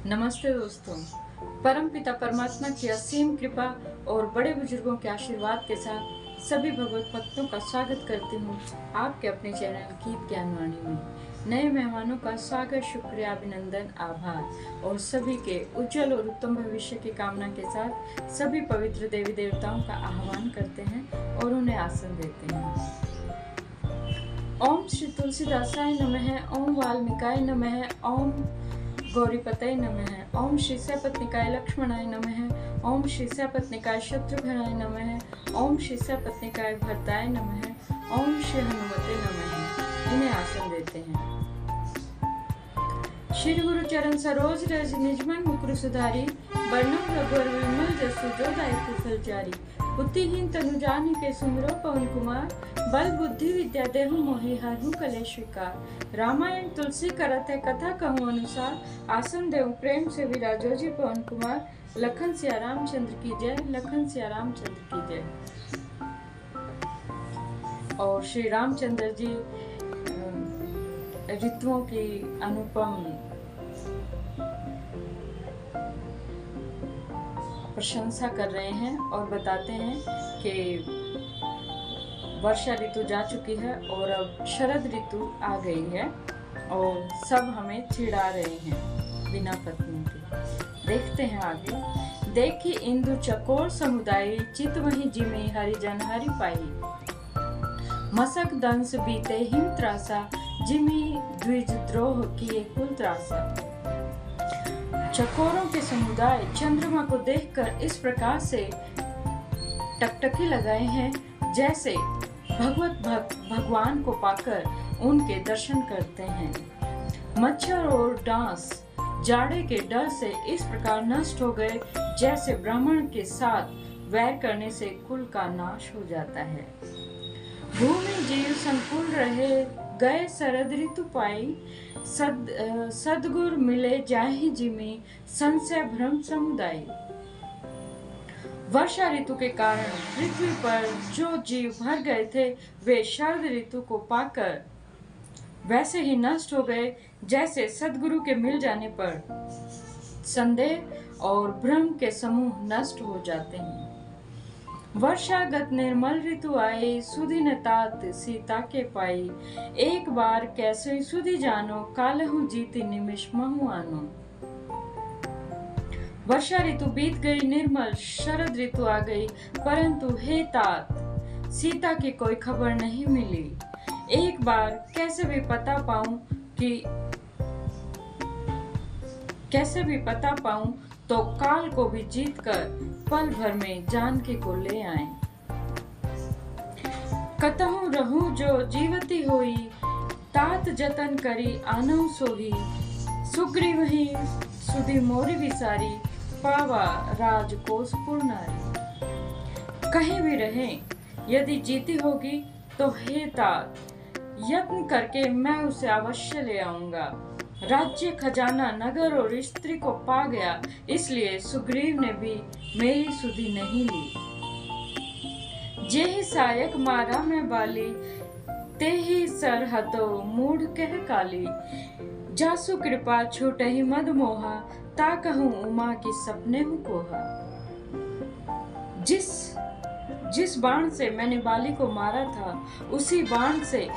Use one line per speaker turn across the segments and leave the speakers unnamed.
नमस्ते दोस्तों। परमपिता परमात्मा की असीम कृपा और बड़े बुजुर्गों के आशीर्वाद के साथ सभी भगवत भक्तों का स्वागत करती हूँ आपके अपने चैनल गीत ज्ञानवाणी में। नए मेहमानों का स्वागत, शुक्रिया, अभिनंदन, आभार और सभी के उज्जवल और उत्तम भविष्य की कामना के साथ सभी पवित्र देवी देवताओं का आह्वान करते हैं और उन्हें आसन देते हैं। ओम श्री तुलसीदासाय नमः, ओम वाल्मीकाय नमः, ओम गौरीपतये नमः, ओम श्री सपत्निकाय लक्ष्मणाय नमः, ओम श्री सपत्निकाय शत्रुघ्नाय नमः, ओम श्री सपत्निकाय भरताय नमः, ओम श्री हनुमते नमः। इन्हें आसन देते हैं। श्री गुरु चरण सरोज रज निजमन मुकुर सुधारी, वर्णम रघुवर विमल जसु जो दायित्व फल जारी। बुद्धिहीन तनु जानि के सुमिरो पवन कुमार, बल बुद्धि विद्या देहु मोहि हरहु कलेश विकार। रामायण तुलसी करत है कथा कहूँ अनुसार, आसन देव प्रेम से विराजो जी पवन कुमार। लखन सिया रामचंद्र की जय, लखन सिया रामचंद्र की जय। और श्री रामचंद्र जी ऋतुओं की अनुपम प्रशंसा कर रहे हैं और बताते हैं कि वर्षा ऋतु जा चुकी है और अब शरद ऋतु आ गई है और सब हमें चिढ़ा रहे हैं बिना पत्नी के। देखते हैं आगे। देखी इंदु चकोर समुदाय, चित वही जिमी हरिजन हरि पाई। मसक दंस बीते हिम त्रासा, जिमी द्विज द्रोह किए कुल त्रासा। चकोरों के समुदाय चंद्रमा को देखकर इस प्रकार से टकटकी लगाए हैं जैसे भगवान को पाकर उनके दर्शन करते हैं। मच्छर और डांस जाड़े के डर से इस प्रकार नष्ट हो गए जैसे ब्राह्मण के साथ वैर करने से कुल का नाश हो जाता है। भूमि जीव संकुल रहे, गए शरद ऋतु पाई। सदगुर मिले जाहि जिमी, संशय भ्रम समुदाय। वर्षा ऋतु के कारण पृथ्वी पर जो जीव भर गए थे वे शरद ऋतु को पाकर वैसे ही नष्ट हो गए जैसे सदगुरु के मिल जाने पर संदेह और भ्रम के समूह नष्ट हो जाते हैं। वर्षागत निर्मल ऋतु आए, सुधि न तात सीता के पाई। एक बार कैसे सुधि जानो, कालहु जीती निमिष महु आनो। वर्षा ऋतु बीत गई, निर्मल शरद ऋतु आ गई, परंतु हे तात सीता की कोई खबर नहीं मिली। एक बार कैसे भी पता पाऊं तो काल को भी जीतकर पल भर में जानकी को ले आए। कतहु रहूं जो जीवती होई, तात जतन करी आनहु सोही। सुग्रीव ही सुधि मोरी विसारी, पावा राजकोष पुरनारी। कहीं भी रहें, यदि जीती होगी तो हे तात यत्न करके मैं उसे अवश्य ले आऊंगा। राज्य, खजाना, नगर और स्त्री को पा गया, इसलिए सुग्रीव ने भी मेरी सुधि नहीं ली। जेहि सायक मारा मैं बाली, तेहि सरहतो मूढ़ कह काली। जासु कृपा छूटहि मद मोहा, ता कहूँ उमा की सपने हूँ कोहा। जिस बाण से मैंने बाली को मारा था, उसी बाण से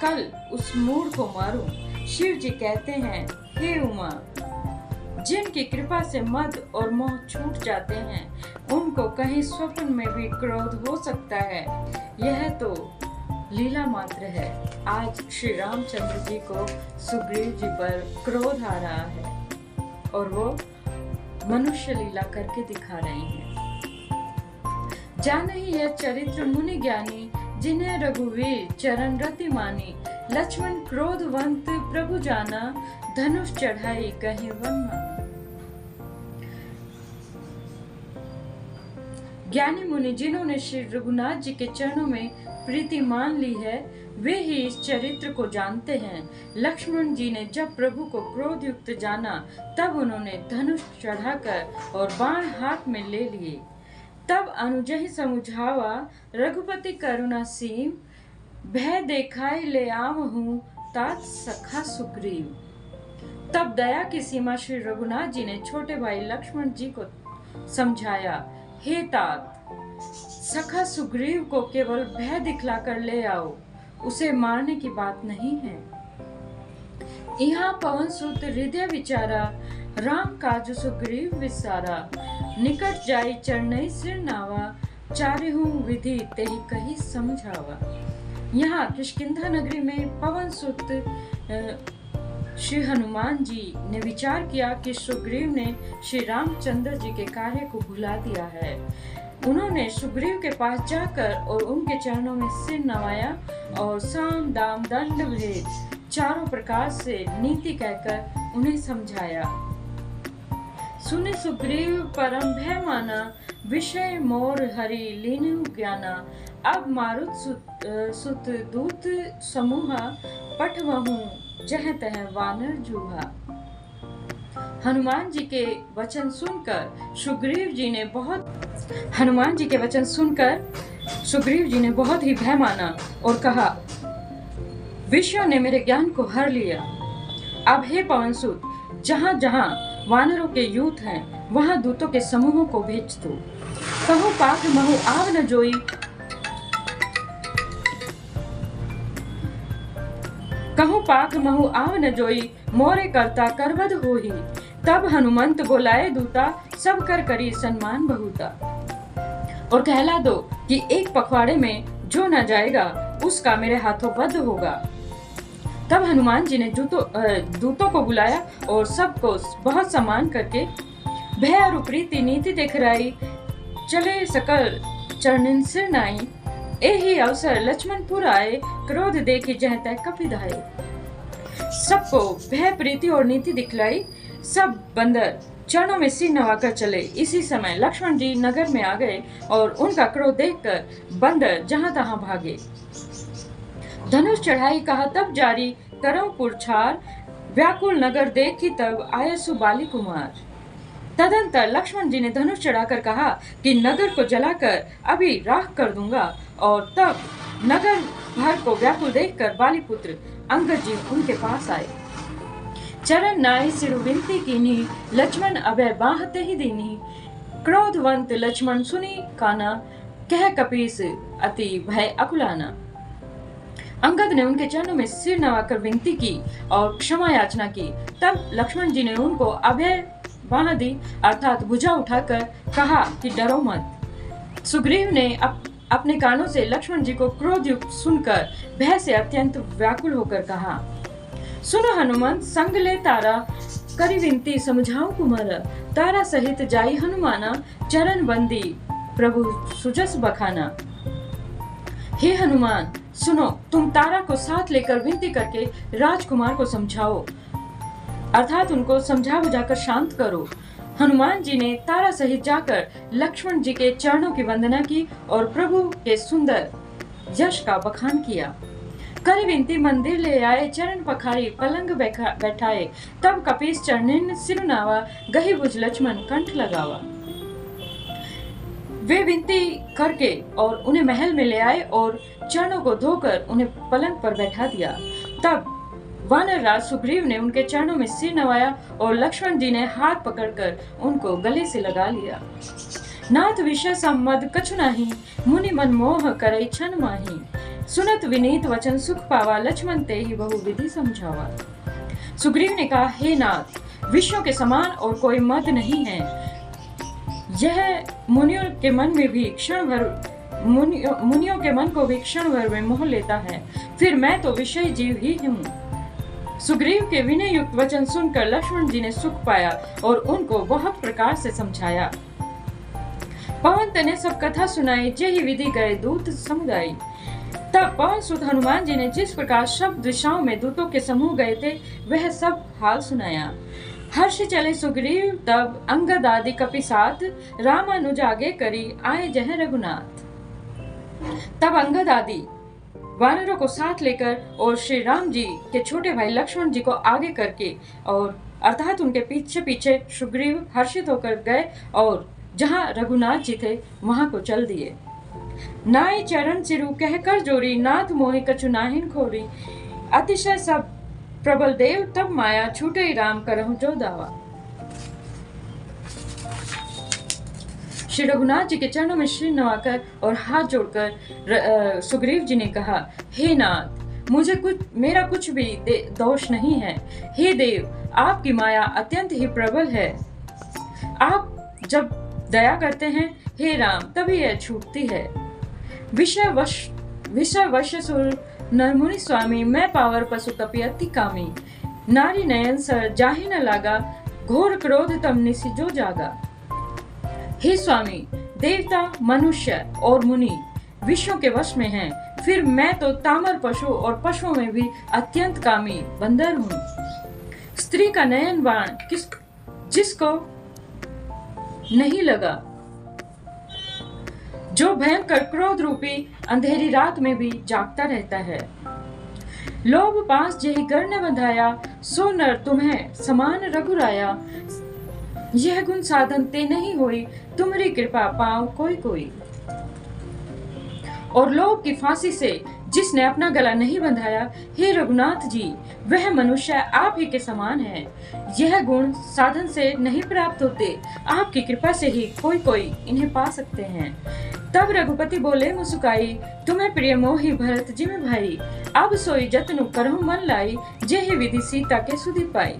कल उस मूढ़ को मारूं। शिव जी कहते हैं, हे उमा, जिनकी कृपा से मद और मोह छूट जाते हैं उनको कहीं स्वप्न में भी क्रोध हो सकता है। यह तो लीला मात्र है। आज श्री रामचंद्र जी को सुग्रीव जी पर क्रोध आ रहा है और वो मनुष्य लीला करके दिखा रहे हैं। जानहि यह चरित्र मुनि ज्ञानी, जिन्हें रघुवीर चरण रति मानी। लक्ष्मण क्रोधवंत प्रभु जाना, धनुष चढ़ाई कहीं वन माना। ज्ञानी मुनि जिन्होंने श्री रघुनाथ जी के चरणों में प्रीति मान ली है, वे ही इस चरित्र को जानते हैं। लक्ष्मण जी ने जब प्रभु को क्रोध युक्त जाना, तब उन्होंने धनुष चढ़ाकर और बाण हाथ में ले लिए। तब अनुजहि समुझावा, रघुपति करुणा सीम। भय देखाई ले आवहूं, तात सखा सुग्रीव। तब दया की सीमा श्री रघुनाथ जी ने छोटे भाई लक्ष्मण जी को समझाया, हे तात, सखा सुग्रीव को केवल भय दिखलाकर ले आओ, उसे मारने की बात नहीं है। यहाँ पवन सुत हृदय विचारा, राम काज सुग्रीव विसारा, निकट जाई चरणई सिर नावा, चारिहु विधि तेहि कही समझावा। यहाँ किष्किंधा नगरी में पवन सुत श्री हनुमान जी ने विचार किया कि सुग्रीव ने श्री रामचंद्र जी के कार्य को भुला दिया है। उन्होंने सुग्रीव के पास जाकर और उनके चरणों में सिर नवाया और साम दाम दंड भेद चारों प्रकार से नीति कहकर उन्हें समझाया। सुने सुग्रीव परम भय माना, विषय मोर हरि लीनु ज्ञाना, अब मारुत सुत दूत समूहा, पठवहु जह तह वानर जूहा। हनुमान जी के वचन सुनकर सुग्रीव जी ने बहुत ही भय माना और कहा, विषयों ने मेरे ज्ञान को हर लिया। अब हे पवनसुत, जहाँ जहाँ वानरों के यूथ हैं, वहाँ दूतों के समूहों को भेज दो। कहूँ पाक महु आव न जोई, मोरे करता करवद होही। तब हनुमंत बोलाए दूता, सब कर करी सन्मान बहुता। और कहला दो कि एक पखवाड़े में जो न जाएगा उसका मेरे हाथों वध होगा। तब हनुमान जी ने दूतों को बुलाया और सबको बहुत सम्मान करके भय और प्रीति नीति दिखराई, चले सकल चरणन सिर नाई। एही अवसर लक्ष्मणपुर आए, क्रोध देखी जह तह कपिधाए। सबको भय प्रीति और नीति दिखलाई, सब बंदर चरणों में सिर नवाकर चले। इसी समय लक्ष्मण जी नगर में आ गए और उनका क्रोध देखकर बंदर जहां तहां भागे। धनुष चढ़ाई कहा तब जारी, करो पुरछार, व्याकुल नगर देखी तब आये सुबाली कुमार। तदंतर लक्ष्मण जी ने धनुष चढ़ाकर कहा कि नगर को जलाकर अभी राख कर दूंगा। और तब नगर भर को व्याकुल देखकर बाली पुत्र अंगद जी उनके पास आए। चरण नाई सिरु विनती कीनी, लक्ष्मण अभय बाहते ही दीनी। क्रोधवंत लक्ष्मण सुनी काना, कह कपीस अति भय अकुलाना। अंगद ने उनके चरणों में सिर नवाकर विनती की और क्षमा याचना की। तब लक्ष्मण जी ने उनको अभय बाह दी, अर्थात भुजा उठाकर कहा कि डरो मत। सुग्रीव ने अपने कानों से लक्ष्मण जी को क्रोध युक्त सुनकर भय से अत्यंत व्याकुल होकर कहा, सुनो हनुमंत, संग ले तारा, करी विनती समझाऊं कुमारा। तारा सहित जाई हनुमाना, चरण बंदी प्रभु सुजस बखाना। हे हनुमान सुनो, तुम तारा को साथ लेकर विनती करके राजकुमार को समझाओ, अर्थात उनको समझा बुझाकर शांत करो। हनुमान जी ने तारा सहित जाकर लक्ष्मण जी के चरणों की वंदना की और प्रभु के सुंदर यश का बखान किया। करी विनती मंदिर ले आए, चरण पखारी पलंग बैठाए। तब कपीस चरणन सिरुनावा, गही भुज लक्ष्मण कंठ लगावा। वे विनती करके और उन्हें महल में ले आए और चरणों को धोकर उन्हें पलंग पर बैठा दिया। तब वानर राज सुग्रीव ने उनके चरणों में सिर नवाया और लक्ष्मण जी ने हाथ पकड़कर उनको गले से लगा लिया। नाथ विषय सम्मद कछु नाही, मुनि मन मोह करई छन माही। सुनत विनीत वचन सुख पावा, लक्ष्मण ते ही बहु विधि समझावा। सुग्रीव ने कहा, हे नाथ, विषयों के समान और कोई मद नहीं है। यह मुनियों के मन को भी क्षण भर में मोह लेता है, फिर मैं तो विषय जीव ही हूँ। सुग्रीव के विनय युक्त वचन सुनकर लक्ष्मण जी ने सुख पाया और उनको बहुत प्रकार से समझाया। पवनत ने सब कथा सुनाई, जेहि विधि गए दूत समुदाय। तब पवन सुत हनुमान जी ने जिस प्रकार सब दिशाओं में दूतों के समूह गए थे, वह सब हाल सुनाया। हर्ष चले सुग्रीव तब अंगद आदि कपि साथ, रामानुज आगे करी आए जह रघुनाथ। तब अंगद आदि वानरों को साथ लेकर और श्री राम जी के छोटे भाई लक्ष्मण जी को आगे करके और अर्थात उनके पीछे पीछे सुग्रीव हर्षित होकर गए और जहाँ रघुनाथ जी थे वहां को चल दिए। नाई चरण सिरु कह कर जोरी, नाथ मोहि कछु नाहिन खोरी। अतिशय सब प्रबल देव तब माया छूटे राम करहु जो दावा। श्री रघुनाथ जी के चरणों में सिर नवाकर और हाथ जोड़कर सुग्रीव जी ने कहा, हे नाथ, मेरा कुछ भी दोष नहीं है। हे देव, आपकी माया अत्यंत ही प्रबल है। आप जब दया करते हैं हे राम, तभी यह छूटती है। विषय वश सुर नरमुनि स्वामी, मैं पावर पशु कपि अति कामी। नारी नयन सर जाहि न लागा, घोर क्रोध तम निसि जो जागा। हे स्वामी, देवता, मनुष्य और मुनि विश्व के वश में हैं, फिर मैं तो तामर पशु और पशुओं में भी अत्यंत कामी बंदर हूँ। स्त्री का नयन बाण जिसको नहीं लगा, जो भयंकर क्रोध रूपी अंधेरी रात में भी जागता रहता है। लोभ पास जेहि गर न बंधाया, सो नर तुम्हें समान रघुराया। यह गुण साधन ते नहीं होई, तुम्हारी कृपा पाओ कोई कोई। और लोभ की फांसी से जिसने अपना गला नहीं बंधाया, हे रघुनाथ जी, वह मनुष्य आप ही के समान है। यह गुण साधन से नहीं प्राप्त होते, आपकी कृपा से ही कोई कोई इन्हें पा सकते हैं। तब रघुपति बोले मुस्काई, तुम्हें प्रिय मोहि भरत जिमि भाई। अब सोई जतनु करहु मन लाई, जेहि विधि सीता के सुधि पाई।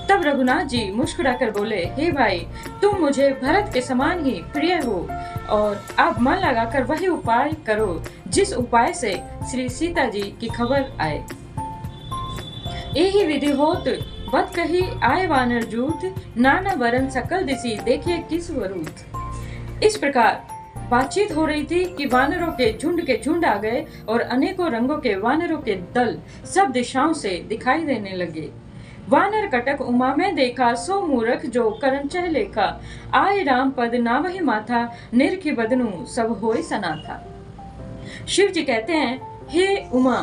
तब रघुनाथ जी मुस्कुराकर बोले, हे भाई, तुम मुझे भरत के समान ही प्रिय हो, और अब मन लगाकर वही उपाय करो जिस उपाय से श्री सीता जी की खबर आए। यही विधि होत बत कही आए वानर जूत, नाना वरन सकल दिसी देखे किस वरूथ। इस प्रकार बातचीत हो रही थी कि वानरों के झुंड आ गए और अनेकों रंगों के वानरों के दल सब दिशाओं से दिखाई देने लगे। वानर कटक उमा में देखा, सो मूर्ख जो करन चह लेखा। आए राम पद नावहि माथा, निरखि बदनु सब होय सना था। शिव जी कहते हैं, हे उमा,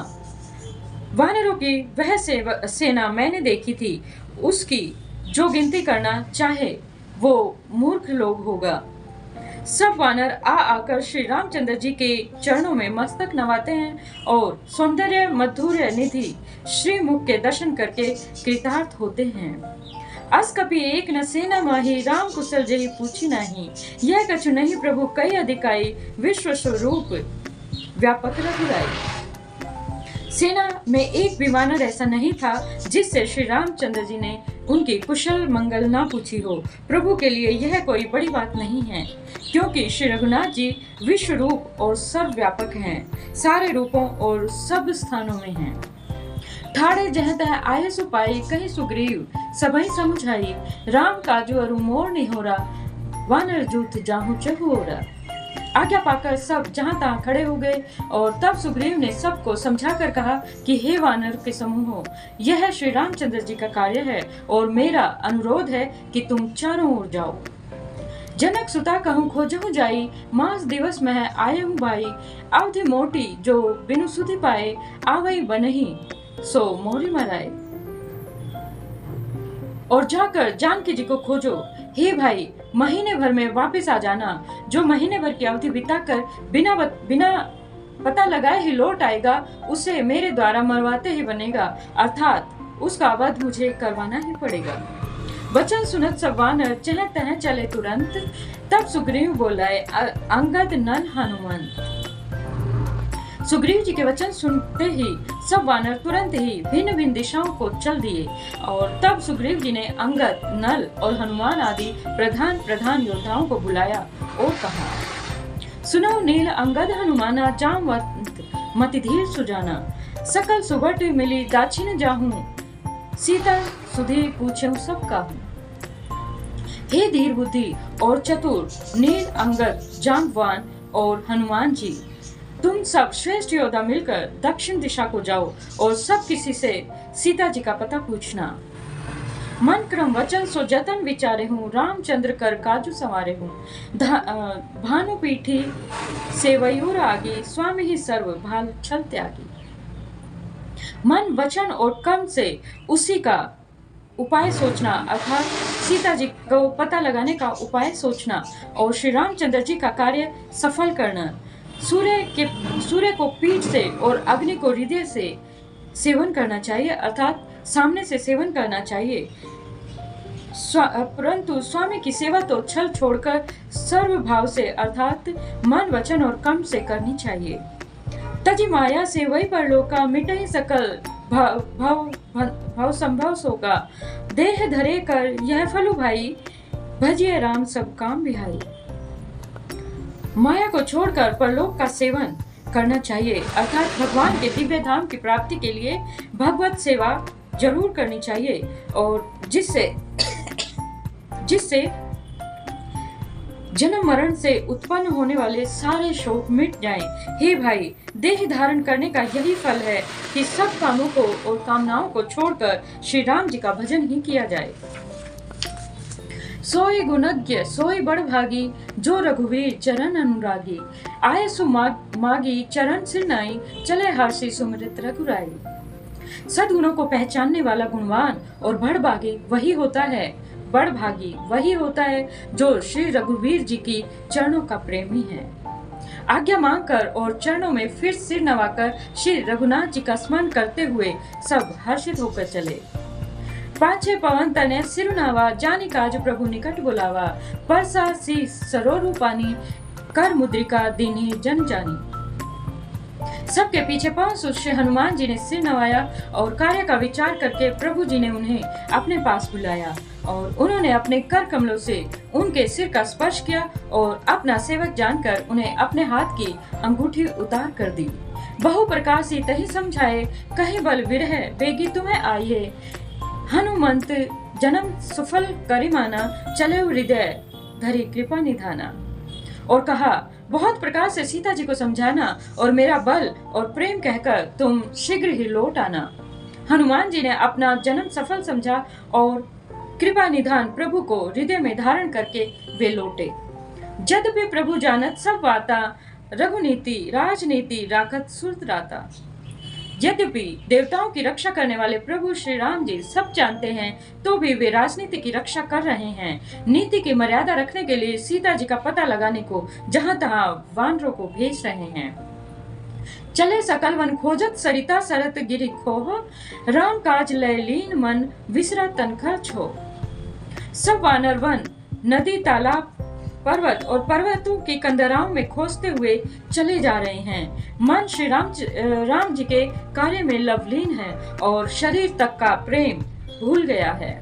वानरों की वह सेना मैंने देखी थी, उसकी जो गिनती करना चाहे वो मूर्ख लोग होगा। सब वानर आकर श्री रामचंद्र जी के चरणों में मस्तक नवाते हैं और सौंदर्य मधुर्य निधि श्री मुख के दर्शन करके कृतार्थ होते हैं। अस कपि एक न सेना माही, राम कुशल जही पूछी नहीं। यह कछु नहीं प्रभु कई अधिकाई, विश्व स्वरूप व्यापक रघुराई। सेना में एक भी वानर ऐसा नहीं था जिससे श्री रामचंद्र जी ने उनकी कुशल मंगल ना पूछी हो। प्रभु के लिए यह कोई बड़ी बात नहीं है, क्योंकि श्री रघुनाथ जी विश्व रूप और सर्वव्यापक हैं, सारे रूपों और सब स्थानों में हैं। ठाड़े जह तह आये सुपाई, कहीं सुग्रीव सबई समुझाई। राम काजू अरु मोर निहोरा, वानर जूथ जाहु चहुओरा। आज्ञा पाकर सब जहां तहां खड़े हो गए और तब सुग्रीव ने सबको समझाकर कहा कि हे वानर के समूह, यह श्री रामचंद्र जी का कार्य है और मेरा अनुरोध है कि तुम चारों ओर जाओ। जनक सुता कहूँ खोजहु जाई, मास दिवस में आयहु भाई। अवधि मोटी जो बिनु सुधि पाए, आवई बनही सो मोरी मराए। और जाकर जानकी जी को खोजो। हे भाई, महीने भर में वापस आ जाना। जो महीने भर की अवधि बिताकर बिना पता लगाए ही लौट आएगा, उसे मेरे द्वारा मरवाते ही बनेगा, अर्थात उसका वध मुझे करवाना ही पड़ेगा। वचन सुनत सब वानर चह तह चले तुरंत। तब सुग्रीव बोलाए अंगद नल हनुमंत। सुग्रीव जी के वचन सुनते ही सब वानर तुरंत ही भिन्न भिन्न दिशाओं को चल दिए और तब सुग्रीव जी ने अंगद, नल और हनुमान आदि प्रधान योद्धाओं को बुलाया और कहा, सुनो नील अंगद हनुमाना, जामवंत मति धीर सुजाना। सकल सुबट मिली दाक्षिण जाहूं, सीता सुधी पूछूं सब काहूं। हे धीर बुद्धि और चतुर नील, अंगद, जाम्बवान और हनुमान जी, तुम सब श्रेष्ठ योद्धा मिलकर दक्षिण दिशा को जाओ और सब किसी से सीता जी का पता पूछना। मन क्रम वचन सो जतन विचारे हूँ, रामचंद्र कर काजू संवारे हूँ। भानु पीठी सेवयूर आगी, स्वामी ही सर्व भाल छल त्यागी। मन वचन और कर्म से उसी का उपाय सोचना, अर्थात सीता जी को पता लगाने का उपाय सोचना और श्री रामचंद्र जी का कार्य सफल करना। सूर्य को पीठ से और अग्नि को हृदय से सेवन करना चाहिए, अर्थात सामने से सेवन करना चाहिए। परंतु स्वामी की सेवा तो छल छोड़कर सर्व भाव से अर्थात मन वचन और कर्म से करनी चाहिए। तजी माया से वही परलोका, मिटहि सकल भव संभव सोगा। देह धरे कर यह फलु भाई, भजिए राम सब काम बिहाई। माया को छोड़कर परलोक का सेवन करना चाहिए, अर्थात भगवान के दिव्य धाम की प्राप्ति के लिए भगवत सेवा जरूर करनी चाहिए, और जिससे जन्म मरण से उत्पन्न होने वाले सारे शोक मिट जाएं। हे भाई, देह धारण करने का यही फल है कि सब कामों को और कामनाओं को छोड़कर श्री राम जी का भजन ही किया जाए। सोई गुणज्ञ सोई बड़ भागी, जो रघुवीर चरण अनुरागी। आए सु मागी चरण सिर नाई, चले हर्षि सुमृत रघुराई। सद्गुणों को पहचानने वाला गुणवान और बड़भागी वही होता है, बड़भागी वही होता है जो श्री रघुवीर जी की चरणों का प्रेमी है। आज्ञा मांगकर और चरणों में फिर सिर नवाकर श्री रघुनाथ जी का स्मरण करते हुए सब हर्षित होकर चले। पाछे पवन तने सिरुनावा, जानी काज प्रभु निकट बुलावा। परसा सी सरोरु पानी, कर मुद्रिका दीन्ही जन जानी। सबके पीछे पहुंच श्री हनुमान जी ने सिर नवाया और कार्य का विचार करके प्रभु जी ने उन्हें अपने पास बुलाया और उन्होंने अपने कर कमलों से उनके सिर का स्पर्श किया और अपना सेवक जानकर उन्हें अपने हाथ की अंगूठी उतार कर दी। बहु प्रकार से तही समझाए, कहे बल विरह बेगी तुम्हें आइए। हनुमंत जन्म सुफल करिमाना, चले हृदय धरी कृपा निधाना। और कहा, बहुत प्रकार से सीता जी को समझाना और मेरा बल और प्रेम कहकर तुम शीघ्र ही लौट आना। हनुमान जी ने अपना जन्म सफल समझा और कृपा निधान प्रभु को हृदय में धारण करके वे लौटे। यद्यपि प्रभु जानत सब वाता, रघुनीति राजनीति राखत सुरत राता। यद्यपि देवताओं की रक्षा करने वाले प्रभु श्री राम जी सब जानते हैं, तो भी वे राजनीति की रक्षा कर रहे हैं। नीति की मर्यादा रखने के लिए सीता जी का पता लगाने को जहां तहां वानरों को भेज रहे हैं। चले सकल वन खोजत, सरिता सरत गिरि खोह। राम काज लय लीन मन, विसरा तन खर्च हो। सब वानर वन नदी तालाब पर्वत और पर्वतों की कंदराओं में खोजते हुए चले जा रहे हैं। मन श्री राम जी के कार्य में लवलीन है और शरीर तक का प्रेम भूल गया है।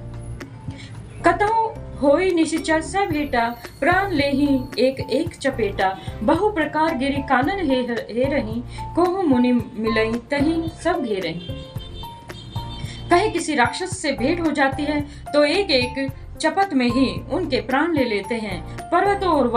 कतहु होई निशिचर से भेटा, प्राण लेहि एक एक चपेटा। बहु प्रकार गिरि कानन हे रही, कोहु मुनि मिलई तही सब घेरही। कहीं किसी राक्षस से भेंट हो जाती है तो एक एक चपत में ही उनके प्राण ले लेते हैं। पर्वतों और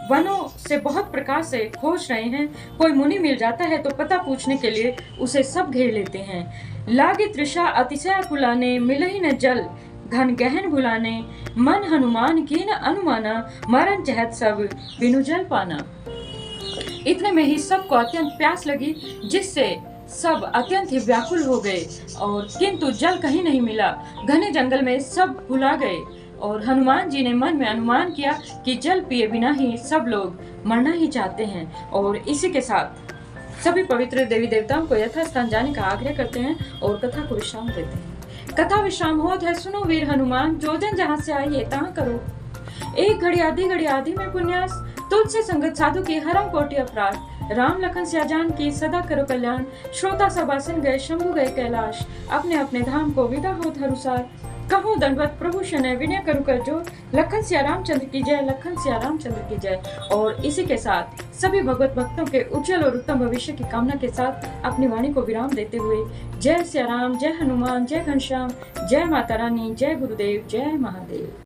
वनों से बहुत प्रकार से खोज रहे हैं। कोई मुनि मिल जाता है तो पता पूछने के लिए उसे सब घेर लेते हैं। लागी तृषा अतिशय कुलाने, मिलहि न जल घन गहन भुलाने। मन हनुमान की न अनुमाना, मरण चहत सब बिनु जल पाना। इतने में ही सबको अत्यंत प्यास लगी, जिससे सब अत्यंत ही व्याकुल हो गए और किंतु जल कहीं नहीं मिला। घने जंगल में सब भुला गए और हनुमान जी ने मन में अनुमान किया कि जल पिए बिना ही सब लोग मरना ही चाहते हैं। और इसी के साथ सभी पवित्र देवी देवताओं को यथास्थान जाने का आग्रह करते हैं और कथा को विश्राम देते हैं। कथा विश्राम होत है, सुनो वीर हनुमान, जो जन जहाँ से आइए तहाँ करो। एक घड़ी आधी में पुण्यास, तुझसे संगत साधु की हरम कोटि अपराध। राम लखन सियाजान की सदा करो कल्याण। श्रोता सब आसन गए, शंभु गए कैलाश। अपने अपने धाम को विदा हो धरुसार। कहूँ दंडवत प्रभु शनय, विनय करू कर जोर। लखन सिया रामचंद्र की जय, लखन सिया रामचंद्र की जय। और इसी के साथ सभी भगवत भक्तों के उज्जवल और उत्तम भविष्य की कामना के साथ अपनी वाणी को विराम देते हुए जय सिया राम, जय हनुमान, जय घनश्याम, जय माता रानी, जय गुरुदेव, जय महादेव।